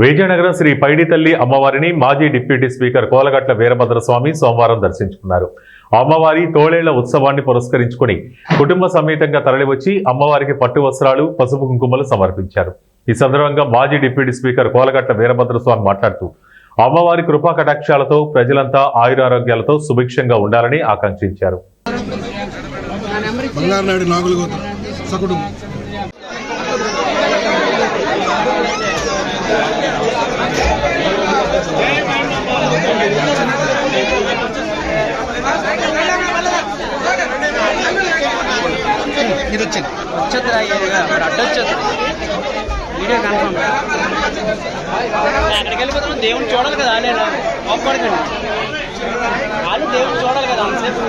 విజయనగరం శ్రీ పైడితల్లి అమ్మవారిని మాజీ deputy speaker Kolagatla Veerabhadraswamy సోమవారం దర్శించుకున్నారు. అమ్మవారి తోళేళ్ల ఉత్సవాన్ని పురస్కరించుకుని కుటుంబ సమేతంగా తరలివచ్చి అమ్మవారికి పట్టు వస్త్రాలు, పసుపు కుంకుమలు సమర్పించారు. ఈ సందర్భంగా మాజీ డిప్యూటీ స్పీకర్ కోలగట్ల వీరభద్రస్వామి మాట్లాడుతూ అమ్మవారి కృపా కటాక్షాలతో ప్రజలంతా ఆయురారోగ్యాలతో సుభిక్షంగా ఉండాలని ఆకాంక్షించారు. వీడియో కన్ఫర్మ్ ఎక్కడికి వెళ్ళిపోతున్నాం, దేవుని చూడాలి కదా. నేను ఒక్కడికండి వాళ్ళు దేవుని చూడాలి కదా, అంతసేపు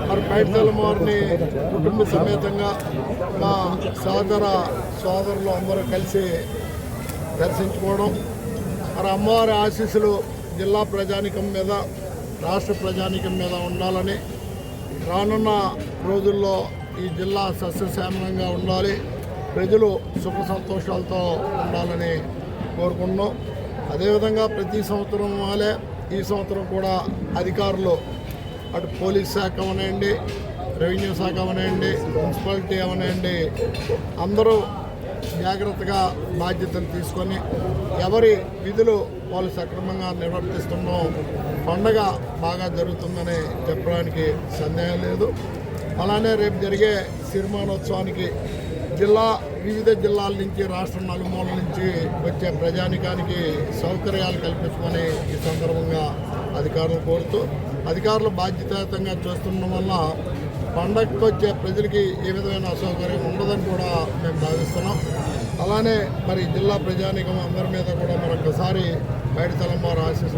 మరి పైడితల్లమ్మవారిని కుటుంబ సమేతంగా మా సోదరులు అందరూ కలిసి దర్శించుకోవడం, మరి అమ్మవారి ఆశీస్సులు జిల్లా ప్రజానికం మీద, రాష్ట్ర ప్రజానికం మీద ఉండాలని, రానున్న రోజుల్లో ఈ జిల్లా సస్యశ్యామలంగా ఉండాలి, ప్రజలు సుఖ సంతోషాలతో ఉండాలని కోరుకుంటున్నాం. అదేవిధంగా ప్రతి సంవత్సరం వాళ్ళే ఈ సంవత్సరం కూడా అధికారులు అటు పోలీస్ శాఖ అవనండి, రెవెన్యూ శాఖ అవనండి, మున్సిపాలిటీ అవనండి, అందరూ జాగ్రత్తగా బాధ్యతలు తీసుకొని ఎవరి విధులు వాళ్ళు సక్రమంగా నిర్వర్తిస్తున్నాం. పండగ బాగా జరుగుతుందని చెప్పడానికి సందేహం లేదు. అలానే రేపు జరిగే సిరిమానోత్సవానికి వివిధ జిల్లాల నుంచి, రాష్ట్ర నలుమూలల నుంచి వచ్చే ప్రజానికానికి సౌకర్యాలు కల్పించమని ఈ సందర్భంగా అధికారులు కోరుతూ, అధికారులు బాధ్యతాయుతంగా చేస్తుండడం వల్ల పండగకు వచ్చే ప్రజలకి ఏ విధమైన అసౌకర్యం ఉండదని కూడా మేము భావిస్తున్నాం. అలానే మరి జిల్లా ప్రజానికం అందరి మీద కూడా మరొకసారి పైడితల్లమ్మవారి ఆశీస్సులు